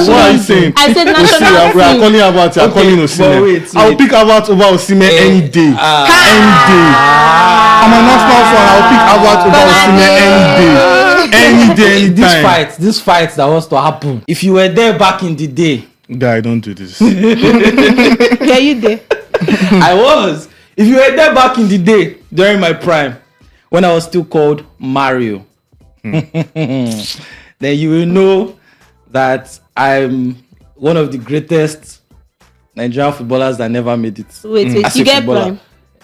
what are you saying? I said We national are team. calling about. You are calling but Osimhen. wait. I will pick about over Osimhen any day. Any day. I'm an Arsenal fan. I will pick about over Osimhen any day. Any time. This fight that was to happen. If you were there back in the day, Guy, don't do this. Yeah, you there? I was. If you were there back in the day during my prime, when I was still called Mario, then you will know that I'm one of the greatest Nigerian footballers that never made it. Wait, As you a get footballer.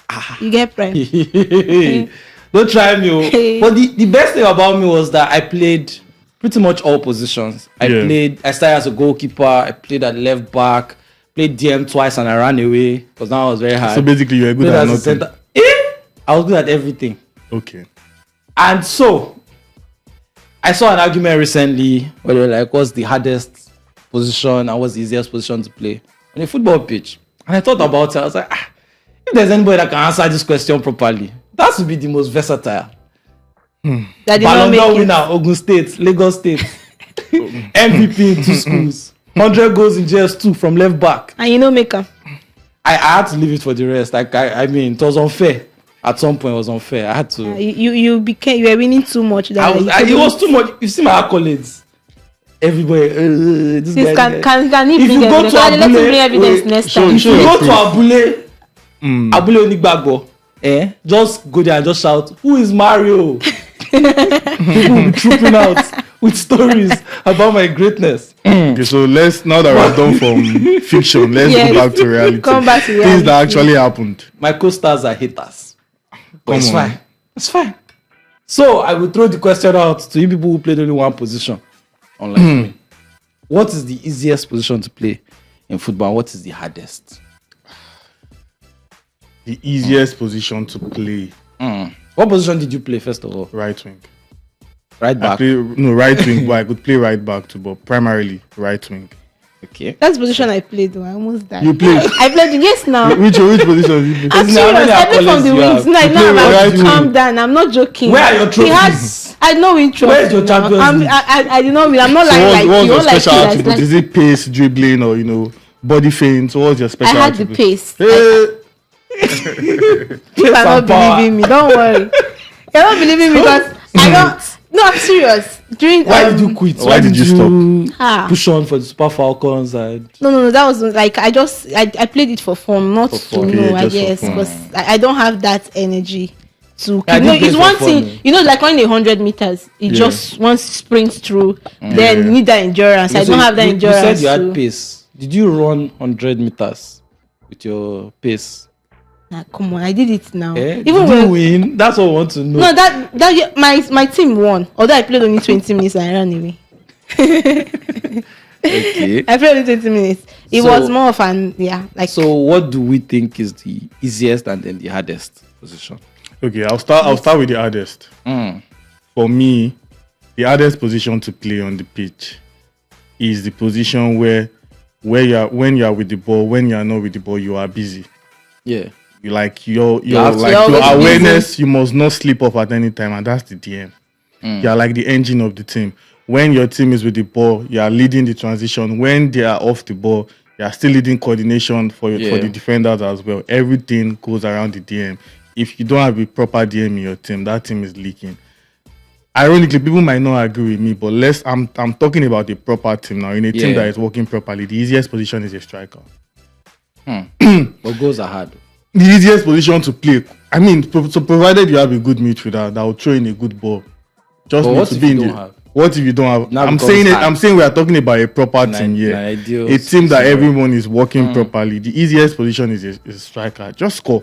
prime. You get prime. Don't try me. Oh. But the best thing about me was that I played pretty much all positions. I started as a goalkeeper. I played at left back. Played DM twice and I ran away because now I was very hard. So basically, you are good Played at as a nothing. center. I was good at everything. Okay. And so, I saw an argument recently where they were like, what's the hardest position and what's the easiest position to play on a football pitch? And I thought about it. I was like, if there's anybody that can answer this question properly, that would be the most versatile. That did not Ballon make d'Or it. winner, Ogun State, Lagos State, MVP in 2 schools, 100 goals in JS2 from left back. And you know make am. I had to leave it for the rest. Like I mean, it was unfair. At some point, it was unfair. I had to. You were winning too much. That It was too much. You see my accolades. Everybody, this This guy. can he If bring you go evidence? to Let him Abule- bring evidence wait, next show- time. If you go to Abule, Abule Onigbagbo, just go there and just shout, "Who is Mario?" People will be trooping out with stories about my greatness. Okay, so now that we're done from fiction, let's Yes. go back to reality. Come back to Things reality. that actually happened. My co-stars are haters. But Come it's on. fine. It's fine. So I will throw the question out to you people who played only one position. Unlike me. What is the easiest position to play in football? What is the hardest? The easiest position to play, What position did you play first of all? right wing. Right I back. play right wing, but I could play right back too, but primarily right wing. Okay. That's the position I played though. I almost died. You played I played yes now. which position did you play? I'm Isn't that serious. many I played from accolades the you wings. have? No, You play no, right wing. calm down. I'm not joking. Where are your He had, trophies? I know in trophy. Where is your Champions League? I did not win. I'm not So lying what like was you. your All like special you. attribute? Like, Is it pace, dribbling, or body feint? What was your I special had the attribute? pace. Hey, You are not and power. believing me. Don't worry. You're not believing me because I don't. No, I'm serious. During Why did you quit? Why did you Ah. push on for the Super Falcons? And No. That was like I played it for fun, not For to fun. know. Okay, I just for guess fun. because I don't have that energy to. I You know, did play it's for one fun, thing. You know, like running 100 meters, it Yeah. just once sprints through. Then Yeah. you need that endurance. I So don't have that you endurance. said you had to- pace. Did you run 100 meters with your pace? Nah, come on, I did it now. Did Even you when win? That's what I want to know. no, that year, my team won. Although I played only 20 minutes and I ran away. Okay. I played only 20 minutes. It So- was more of an like. So what do we think is the easiest and then the hardest position? okay, I'll start with the hardest. For me, the hardest position to play on the pitch is the position where when you are with the ball, when you are not with the ball, you are busy. Yeah. Your have to- You're your always awareness, you must not slip off at any time, and that's the DM. You are like the engine of the team. When your team is with the ball, you are leading the transition. When they are off the ball, you are still leading coordination for the defenders as well. Everything goes around the DM. If you don't have a proper DM in your team, that team is leaking. Ironically, people might not agree with me, but I'm talking about a proper team now. In a team Yeah. that is working properly, the easiest position is a striker. But goals are hard. The easiest position to play. I mean, so provided you have a good midfielder that will throw in a good ball. Just But need what to if be you in don't the. have? What if you don't have? Now I'm becomes saying it. hard. I'm saying we are talking about a proper team here. An ideal A team that scenario. everyone is working properly. The easiest position is a striker. Just score.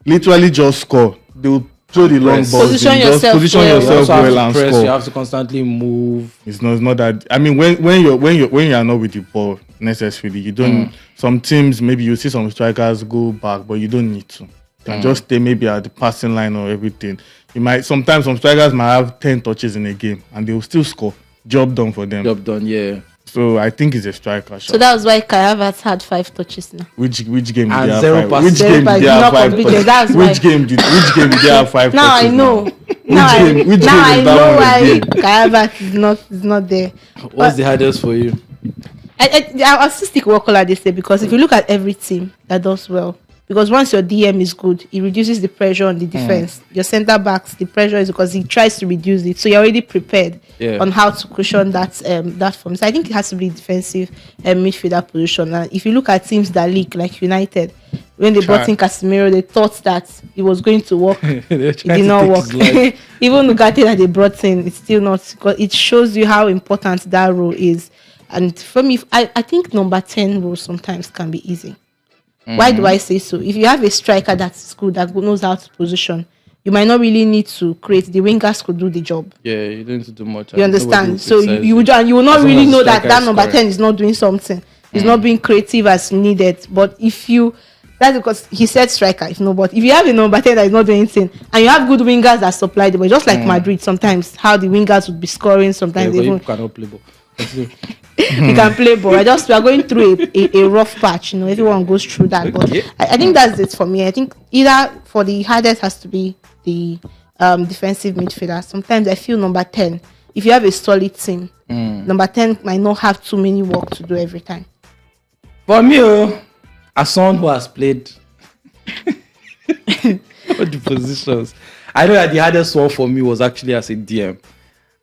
Literally, just score. They will throw the long Press. balls. Position in, just yourself position well. You yourself also have well to and press, score. you have to constantly move. It's not that. I mean, when you are not with the ball necessarily, you don't. Some teams maybe you see some strikers go back, but you don't need to. You can just stay maybe at the passing line or everything. You might sometimes some strikers might have 10 touches in a game and they will still score. Job done for them. Job done, yeah. So I think it's a striker. So that was why Kai Havertz had 5 touches now. Which game did And they have 0 five? passes. Which 0 game did passes, they have not 5 completed, touches? that's why. Which game did they have 5 Now I touches? know. Now game- which now game I is that know one why again? Kai Havertz is not there. What's the hardest for you? I'll still stick with what Kola they say, because if you look at every team that does well, because once your DM is good, it reduces the pressure on the defense. Your center backs, the pressure is because he tries to reduce it, so you're already prepared on how to cushion that form. So I think it has to be defensive midfielder position. And if you look at teams that leak, like United, when they brought in Casemiro, they thought that it was going to work. It did not work. Even Ugarte that they brought in, it's still not. Because it shows you how important that role is. And for me, I think number 10 role sometimes can be easy. Why do I say so? If you have a striker that's good, that knows how to position, you might not really need to create. The wingers could do the job. Yeah, you don't need to do much. You understand? So you will not really know that number 10 is not doing something. It's not being creative as needed. But that's because he said striker. But if you have a number 10 that is not doing anything, and you have good wingers that supply the ball, just like Madrid, sometimes how the wingers would be scoring, sometimes even you cannot play ball. we can play ball. We are going through a rough patch. Everyone goes through that. But I think that's it for me. I think either for the hardest has to be the defensive midfielder. Sometimes I feel number 10, if you have a solid team, number 10 might not have too many work to do every time. For me, as someone who has played all the positions, I know that the hardest one for me was actually as a DM.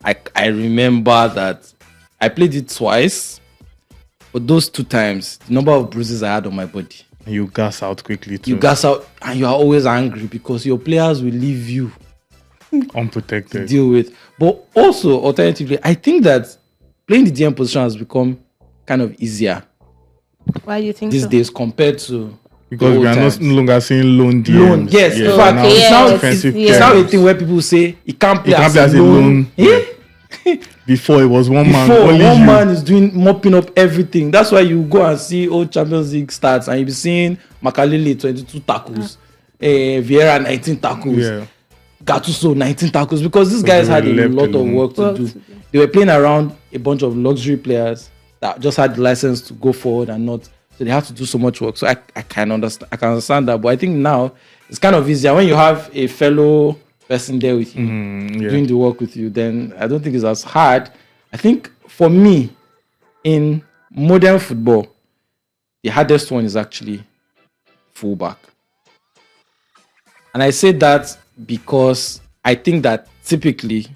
I remember that I played it twice, but those 2 times, the number of bruises I had on my body. You gas out quickly too. You gas out and you are always angry because your players will leave you unprotected to deal with. But also, alternatively, I think that playing the DM position has become kind of easier. Why do you think these days compared to because we are no longer seeing lone DMs. Loan, yes. In fact, it's now a thing where people say he can't play as a lone. Before it was one man. One man is mopping up everything. That's why you go and see old Champions League stats and you be seeing Makalele 22 tackles, Vieira 19 tackles, Gattuso 19 tackles, because these guys had a lot of work to do. They were playing around a bunch of luxury players that just had the license to go forward and not. So they have to do so much work. So I can understand that. But I think now it's kind of easier when you have a fellow person there with you doing the work with you. Then I don't think it's as hard. I think for me, in modern football, the hardest one is actually fullback. And I say that because I think that typically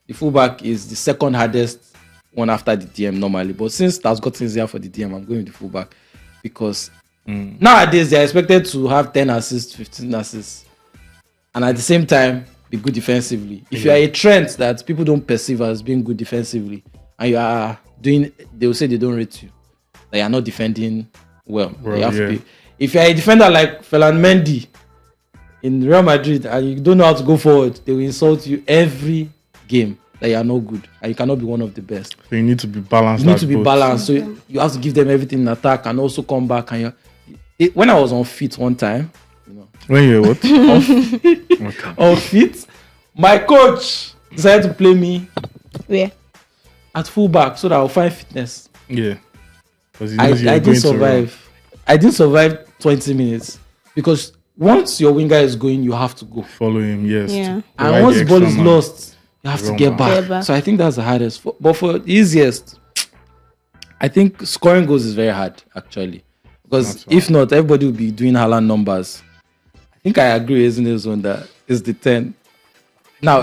the fullback is the second hardest one after the DM normally. But since that's gotten easier for the DM, I'm going with the fullback. Because nowadays they're expected to have 10 assists, 15 assists, and at the same time be good defensively. If you are a trend that people don't perceive as being good defensively, and you are doing, they will say they don't rate you, that you are not defending well. You have to be. If you are a defender like Ferland Mendy in Real Madrid and you don't know how to go forward, they will insult you every game. That you are not good and you cannot be one of the best. So you need to be balanced. You need to be balanced. So you have to give them everything in attack and also come back. And when I was on fit one time, when you were what? on fit, my coach decided to play me at fullback so that I'll find fitness. Yeah, I didn't survive. I didn't survive 20 minutes because once your winger is going, you have to go follow him. Yes, and once the ball is lost, you have to get back. So I think that's the hardest. But for the easiest, I think scoring goals is very hard, actually. Because if not, everybody will be doing Haaland numbers. I think I agree, isn't it, on that? It's the 10. Now,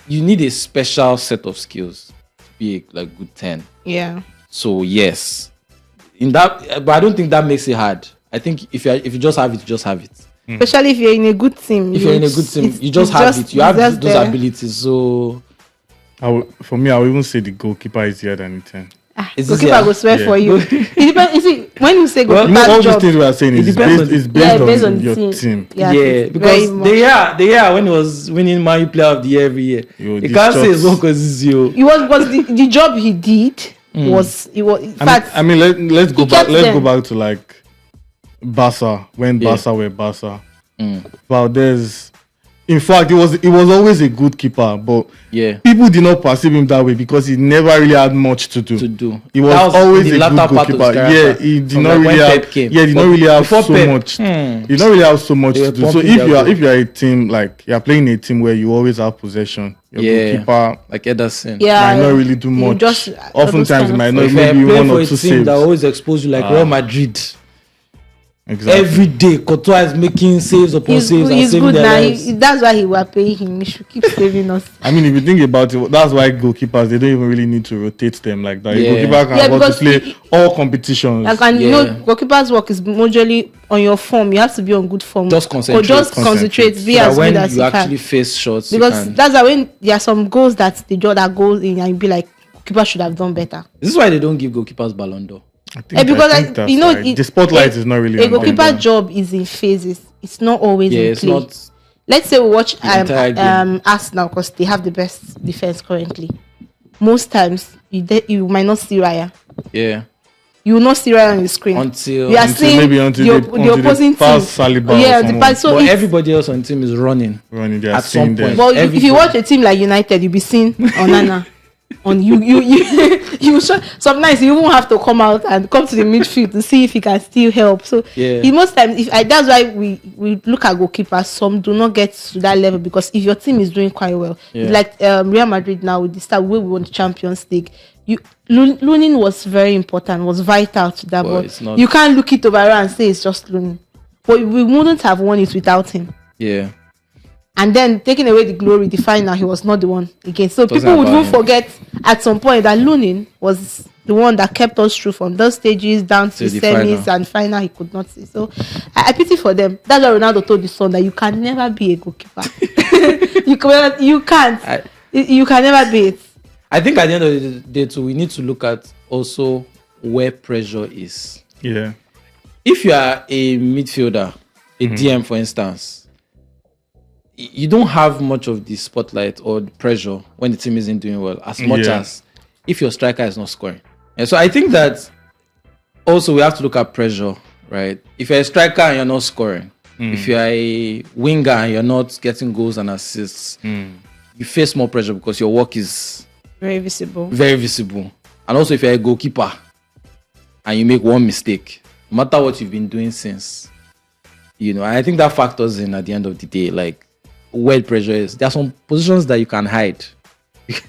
you need a special set of skills to be a good 10. Yeah. So, yes. In that, but I don't think that makes it hard. I think if you just have it, you just have it. Especially if you're in a good team. If you're in a good team, you just have it. You have those abilities. So, for me, I would even say the goalkeeper is easier than the 10. Goalkeeper will swear for you. It depends. You see, when you say goalkeeper, all these things we are saying is based on your team. Yeah, because they are when he was winning Man Player of the Year every year. You can't say it's because it's you. It was the job he did was. In fact, I mean, let's go back. Let's go back to like Barca when Barca were Barca. Valdez, In fact, it was always a good keeper, but Yeah. people did not perceive him that way because he never really had much to do. He was, That was always the a latter good part of his goalkeeper. character. Yeah, he did From not like really when have. Pep came. Yeah, he did But not really have before so Pep, much. hmm. He did not really have so much They were to do. So pumping their goal. if you're a team like you're playing a team where you always have possession, your Yeah. goalkeeper Like Ederson. Yeah, might not really do you much. just Oftentimes, kind it of might things. not If you're maybe playing one for or a two team saves. that always expose you, like Real Madrid, Exactly. every day Courtois is making saves upon He's, saves and he's saving good their now. lives. That's why he were paying him. He should keep saving us. I mean, if you think about it, that's why goalkeepers, they don't even really need to rotate them like that. Yeah. A goalkeeper can Yeah, afford to because play all competitions. Like, and you Yeah. know, goalkeeper's work is majorly on your form. You have to be on good form. Just concentrate. Or just concentrate. Be So that as when good as you you actually can. face shots, you Because can. that's why when there are some goals that they draw that goals in, and you be like, goalkeeper should have done better. This is why they don't give goalkeepers Ballon d'Or. I think, Because I think that's you know, right. The spotlight is not really a on them. goalkeeper job is in phases. It's not always Yeah, in it's play. not. Let's say we watch the entire game. Arsenal because they have the best defense currently. Most times you might not see Raya. Yeah. You will not see Raya on the screen. Until. You are Until seeing maybe the opposing they pass team. Saliba or Yeah, the someone. pass. So But it's- everybody else on the team is running. running, they are at seeing some them. point. well, if you everybody- watch a team like United, you'll be seeing Onana. On you sometimes you won't have to come out and come to the midfield to see if he can still help. So Yeah. in most times, that's why we look at goalkeepers. Some do not get to that level because if your team is doing quite well, Yeah. like Real Madrid now with the start where we won the Champions League, Lunin was very important, was vital to that. Well, but it's not- you can't look it over and say it's just Lunin. But we wouldn't have won it without him. Yeah. And then taking away the glory, the final, he was not the one again. So Doesn't people would about even him. forget at some point that Lunin was the one that kept us through from those stages down to To the the semis final. and final. He could not see. So I pity for them. That's why Ronaldo told his son that you can never be a goalkeeper. you can't. You can never be it. I think at the end of the day, too, we need to look at also where pressure is. Yeah. If you are a midfielder, a DM, for instance, you don't have much of the spotlight or the pressure when the team isn't doing well, as much Yeah. as if your striker is not scoring. And so I think that also we have to look at pressure, right? If you're a striker and you're not scoring, if you're a winger and you're not getting goals and assists, you face more pressure because your work is Very visible. very visible. And also if you're a goalkeeper and you make one mistake, no matter what you've been doing since, and I think that factors in at the end of the day, like where pressure is. There are some positions that you can hide.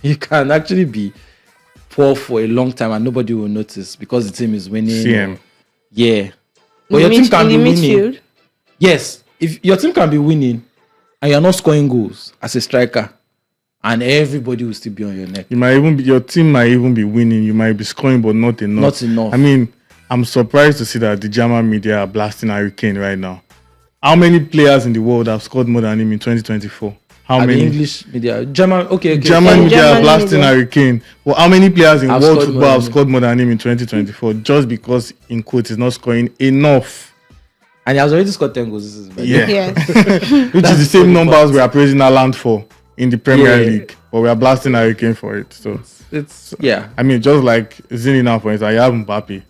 You can actually be poor for a long time and nobody will notice because the team is winning. CM. Yeah. But your team can be in the winning. midfield. Yes. If your team can be winning and you're not scoring goals as a striker, and everybody will still be on your neck. Your team might even be winning. You might be scoring, but not enough. Not enough. I mean, I'm surprised to see that the German media are blasting Harry Kane right now. How many players in the world have scored more than him in 2024? How And the many? English media, German, okay. German media are German blasting media. Harry Kane. Well, how many players in Have world scored football more have than him. scored more than him in 2024 just because, in quotes, he's not scoring enough? And he has already scored 10 goals this season. by the way. Yeah. Yes. Which is the same funny numbers fact. we are praising Haaland for in the Premier Yeah. League. But we are blasting Harry Kane for it. So, It's, yeah. I mean, just like Zini now, for instance, you have Mbappe.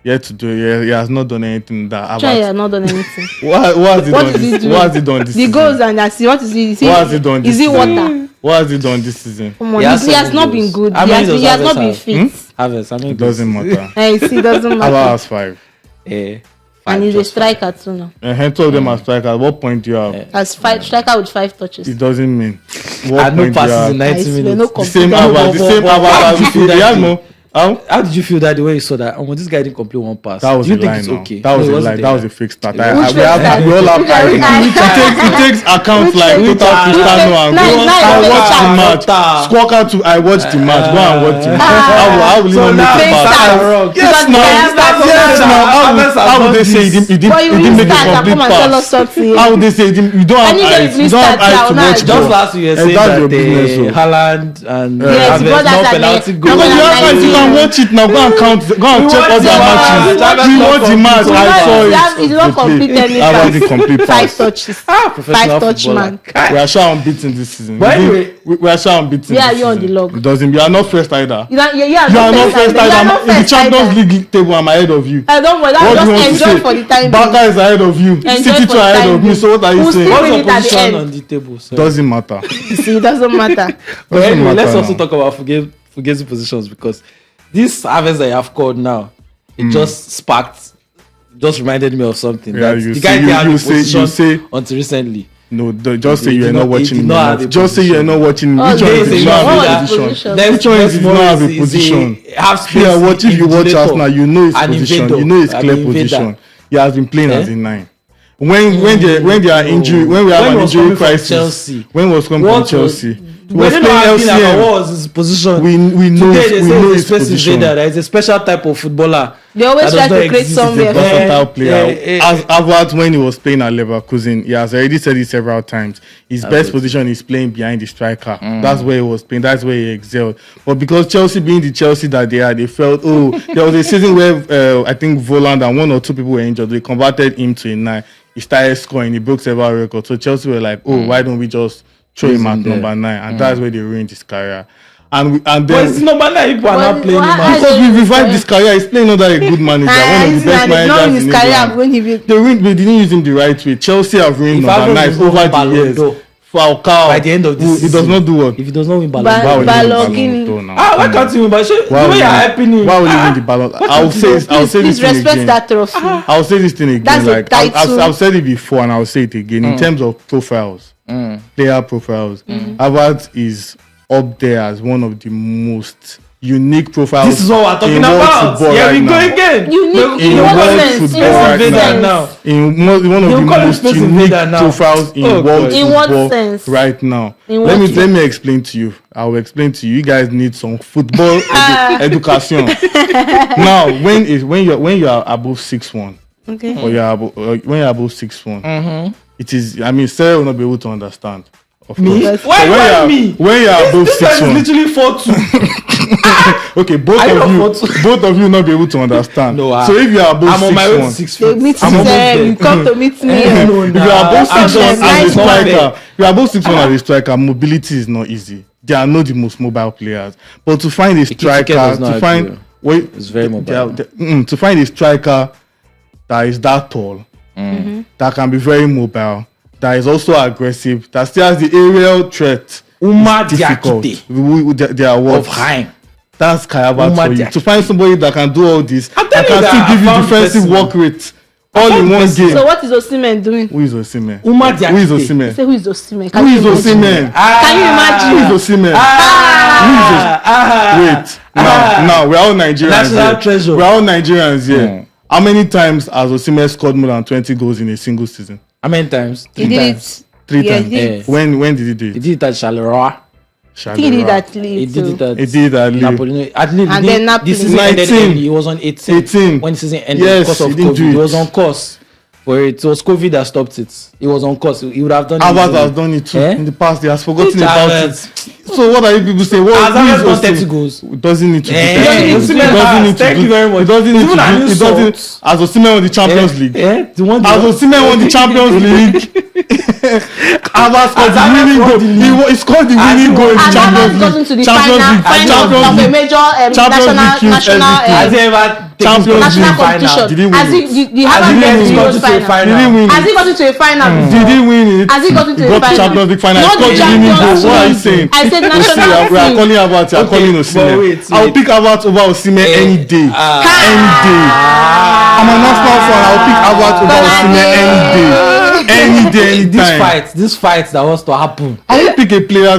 Yet to do, he has not done anything that Try Havertz. has not done anything. What has he What done is he this? doing? What has he done this The season? goals and that's what is he? What has he done this Is it season? water? What has he done this season? Come on, He has he has 7 not been goals. good. How He many has, does he has not Havertz been have? fit. Havertz, I mean, It doesn't matter. And you see, it doesn't Havertz matter. has 5. And he's a striker too now. And two of them are strikers. At what point do you have? As striker with 5 touches. It doesn't mean. What And no point do you passes have? in I 90 swear, minutes. no The same confidence. Havertz. The same How Havertz. did you feel He that has day? more. How did you feel that the way you saw that? Oh, this guy didn't complete one pass. That was Do you a think lie it's now. okay? That was No, it a wasn't lie. That was a fake start. Which We fake start? all have Which eyes. fake It takes account like Which total fake Cristiano start? and Now- go. now I it's watched the fake match. start. Squawker to I watched the match. Go and watch the match. How will you So not now make fake a start. pass? wrong. Yes, Because now. they have that Yes, start. now. How would they say he didn't But you he didn't will make a start and complete come and tell us pass? something. How would they say you don't have Any day eyes? you You don't have start, eyes to yeah, watch now. Just ball. last week, you were And saying that's that your business, oh. Haaland and Yes, Havertz, brothers no are penalty there. goal. Because you have eyes, you can watch it now. Go and count. Go and check all their matches. We watch the match. I saw it. He did not complete any How about pass. the complete 5 pass? touches. Professional 5 touch footballer. man. We are sure unbeaten this season. But anyway, we are sure unbeaten. Where are this you on the season. log? It doesn't. You are not first either. You are You are not first You are either. not In the first Champions either. League table, I'm ahead of you. I don't worry. What do you want Just to enjoy say? for the time Barca being. is ahead of you. Enjoy City for too the ahead time of me. being. So what are you We'll saying? still what's win your it at the position end. on the table, sir? Doesn't matter. See, it doesn't matter. But Doesn't anyway, let's matter also now. talk about Fugazi positions, because this harvest that you have called now, it just reminded me of something. Yeah, that you the say- guy didn't you- have you a say- you position say- until recently. No, just say He you are did not not- he watching did him not have enough. a Just say you are position. not watching. Oh, Which one yeah, is so it? you You don't know have a that- position. Best Which one is it? You don't have a position. Yeah, watch if you watch Arsenal, you know his position. You know his clear position. He has been playing as a 9. When they are injury, when we have When an he was injury coming from crisis, Chelsea. when he was coming from Chelsea, he was When playing what LCM. was his position? We know Today they we say know he's his a space position. invader. There is a special type of footballer. They always that try does not to create exist. somewhere. He's a versatile player. yeah. As Havertz, when he was playing at Leverkusen, he has already said it several times. His best position is playing behind the striker. That's where he was playing. That's where he excelled. But because Chelsea, being the Chelsea that they are, they felt, oh, there was a season where I think Voland and 1 or 2 people were injured. They converted him to a 9. He started scoring. He broke several records. So Chelsea were like, oh, why don't we just throw him at number 9? And that's where they ruined his career. And But then it's number 9 people are But not playing him why- out. because we revived his career, he's playing under a good manager, one of the best managers his in career England. when he be They didn't use him the right way. Chelsea have ruined If number Havertz 9 does not over win the Ballon years. d'Or Falcao, by the end of this he does season, not do what? if he does not win Ballon Ba- d'Or, Why will he win Ballon Ballon d'Or. d'Or now? why can't he win? But the Why will way he you're win- hyping him, Why will he win the Ballon d'Or? I'll say please this thing respect again. that trophy. I'll say this thing again. That's a Like title. I've said it before, and I'll say it again. In terms of profiles, player profiles, Havertz is up there as one of the most unique profiles. this is what we're talking in world about. football Yeah, right we now. go again. Unique In in what world sense? In football what right Invader sense? now. In one of You the call him most Space unique Invader now. profiles in Oh, world God. In what football sense? right now. In Let what me explain to you. I will explain to you. You guys need some football education. Now, when you are above 6'1", Okay. or when you're above 6'1", it is. I mean, Sarah will not be able to understand. Of Me? course. Why So when me? When you are above This guy is 6'1", literally 4'2". okay, both I of know you, what- both of you will not be able to understand. No, so if you are above I'm on my way to 6'1", 6 They feet. meet I'm you almost there. there. You come to meet me. if you are above I'm 6'1" just as a nice striker, you are above 6'1" as a striker, mobility is not easy. They are not the most mobile players. But to find a striker, does not to find agree. wait, It's very mobile. to find a striker that is that tall, that can be very mobile, that is also aggressive, that still has the aerial threat. Uma Difficult. Diakite They are what? of Heim. That's Kai Havertz Uma for you. Diakite. To find somebody that can do all this, I'm that telling can you still that give I you found defensive person. work rate all found in one person. game. So what is Osimhen doing? Who is Osimhen? Uma Who is Diakite. Osimhen? Say who is Osimhen? Who is Osimhen? Can you imagine? Who is Osimhen? Wait. Now we are all Nigerians National here. treasure. We are all Nigerians here. How many times has Osimhen scored more than 20 goals in a single season? How many times? He did it. 3 Yeah, times. he did. Yeah. When did he do He it? did it at Charleroi. I think he did that league He did too. it at He did at Lille. Napoli. At Lille. And then Napoli. The season ended 19. early. He was on 18. 18. When the season ended Yes, because of he didn't COVID. do He it. was on course. But it was COVID that stopped it. He was on course. He would have done it. Havertz easily. has done it too Eh? in the past. He has forgotten Which about Havertz? it. So what are you people saying? What Has who is Havertz done Osimhen? 30 goals? Doesn't need to do Eh, that. Osimhen has. Thank you very much. He doesn't need Even to an do. He insult. doesn't. As Osimhen won the Champions League. The one As Osimhen won the Champions League. Havertz scored the Havertz winning won goal. the league. He scored the winning goal in the And Havertz Champions gotten League. to the Champions final League. Champions of a League. major Champions League kills national everything. Has he ever Champions taken League national final. competition. Did he win Has he it? the Has Havertz he get really to got Euros to a final? final? Did he win Has it? he gotten to a final? Did he win it? Has he gotten to He a got to final? Champions League final. He Not scored the the winning goal. Champions What are you League. saying? I said You see, national we are team. calling Havertz. You are Okay, calling but Osimhen. wait, I'll wait. pick Havertz over Osimhen any day. Ah. Any day. I'm an Arsenal fan. I'll pick Havertz over Osimhen any day. Any day, anytime. This fight that was to happen. I won't pick a player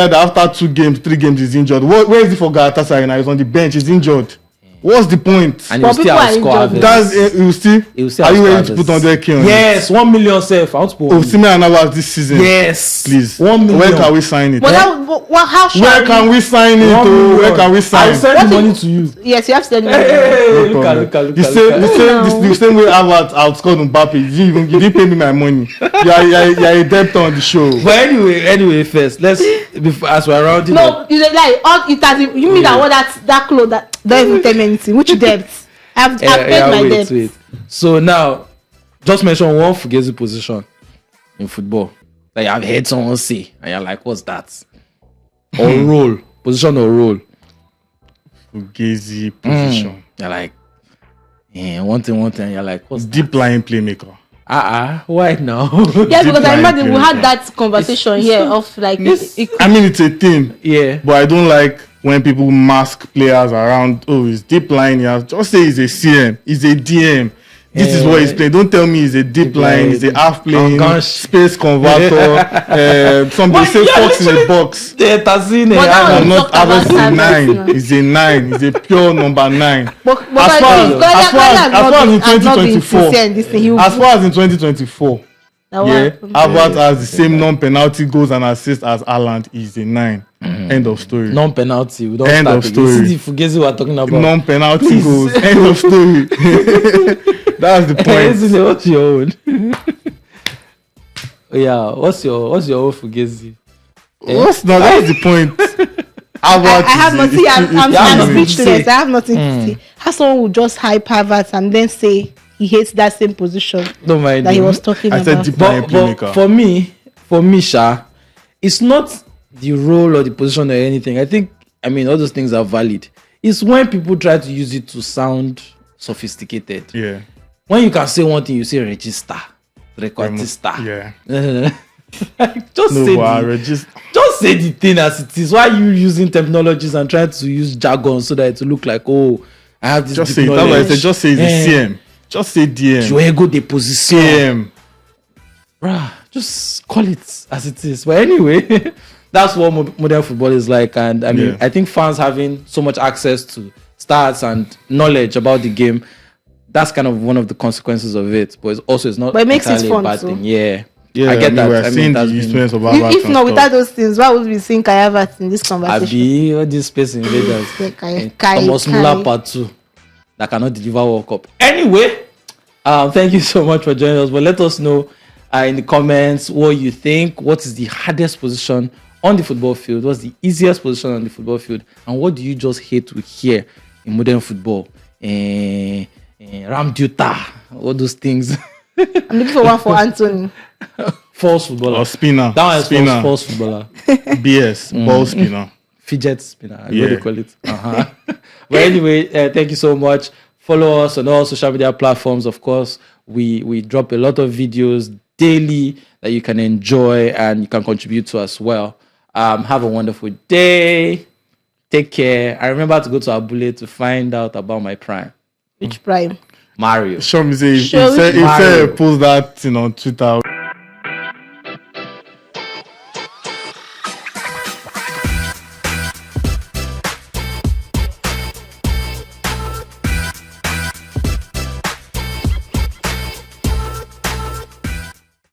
that after 2 games, 3 games is injured. Where is he for Galatasaray now? He's on the bench. He's injured. What's the point? And But he'll still people are outscore injured. Havertz. That's you still. He'll still Are you outscore ready to put Havertz. 100k on? Yes, 1 million self. I want to put Osimhen and Havertz this season. Yes, Please. 1 million. Where can we sign it? But how shall Where can we sign it? 1 million. Where can we I'll sign? send What the if- money to you. Yes, you have to send me. Hey, No look problem. at The look. the same way Havertz outscored Mbappe. You didn't pay me my money. You're a debtor on the show. But anyway, first let's before as we're rounding No, up. you like all it has. You mean that what that clothes that don't even tell me anything. Which debts? I've paid my debts. Wait. So now, just mention one Fugazi position in football that you have heard someone say, and you're like, "What's that?" Or role, position or role. Fugazi position. You're like, one thing. You're like, "What's Deep lying playmaker. Why now?" Yeah, because I Deep remember line we had player. that conversation here of like I mean, it's a thing. Yeah. But I don't like when people mask players around. Oh, it's deep line. Yeah, just say he's a CM. He's a DM. This is what he's playing. Don't tell me he's a deep line. He's a half playing Gosh. space converter. Somebody say fox in a box. Yeah, Tazine. But that I'm was- not talk about Havertz is a Havertz, 9. He's a 9. He's a pure number 9. But As far as in 2024, as far as in 2024, yeah, Havertz has the same non-penalty goals and assists as Haaland. He's a 9. End of story. Non-penalty. We don't End start of again. story. See the Fugazi we're talking about. Non-penalty goals. End of story. That's the point. Isn't it? What's your own? Yeah, what's your own Fugazi? What's not? That's the point. I have nothing. I'm nothing to speechless. say. I have nothing to say. How someone would just hype Havertz and then say he hates that same position Don't mind that he him. was talking I said about. deep line But playmaker. for me, Sha, it's not the role or the position or anything. I mean, all those things are valid. It's when people try to use it to sound sophisticated. Yeah. When you can say one thing, you say register, recordista. Yeah. just No, say but I the, just just say the thing as it is. Why are you using terminologies and trying to use jargon so that it will look like, oh, I have this just deep say. That's why I knowledge. said. Just say the CM. Just say DM. Juego de posición. CM. Bruh, just call it as it is. But anyway, that's what modern football is like. And I mean, Yeah. I think fans having so much access to stats and knowledge about the game, that's kind of one of the consequences of it. But it's not But it makes it entirely a fun bad too. thing. Yeah. Yeah, I get that. We're I mean, seeing the that's been- influence of Havertz. If and not, stuff. without those things, why would we seeing Kai Havertz in this conversation? Abi, all these space invaders. Thomas Muller part 2 that cannot deliver World Cup. Anyway, thank you so much for joining us. But let us know in the comments what you think. What is the hardest position on the football field? What's the easiest position on the football field? And what do you just hate to hear in modern football? Ramduta, all those things. I'm looking for one for Anthony. False footballer. Or spinner. That one is Spinner. false footballer. BS. Ball spinner. Fidget spinner, what do Yeah. you call it? But anyway, thank you so much. Follow us on all social media platforms. Of course, we drop a lot of videos daily that you can enjoy and you can contribute to as well. Have a wonderful day. Take care. And remember to go to Abule to find out about my prime. Which prime? Mario. Show me say Show he said Mario. post that thing on Twitter.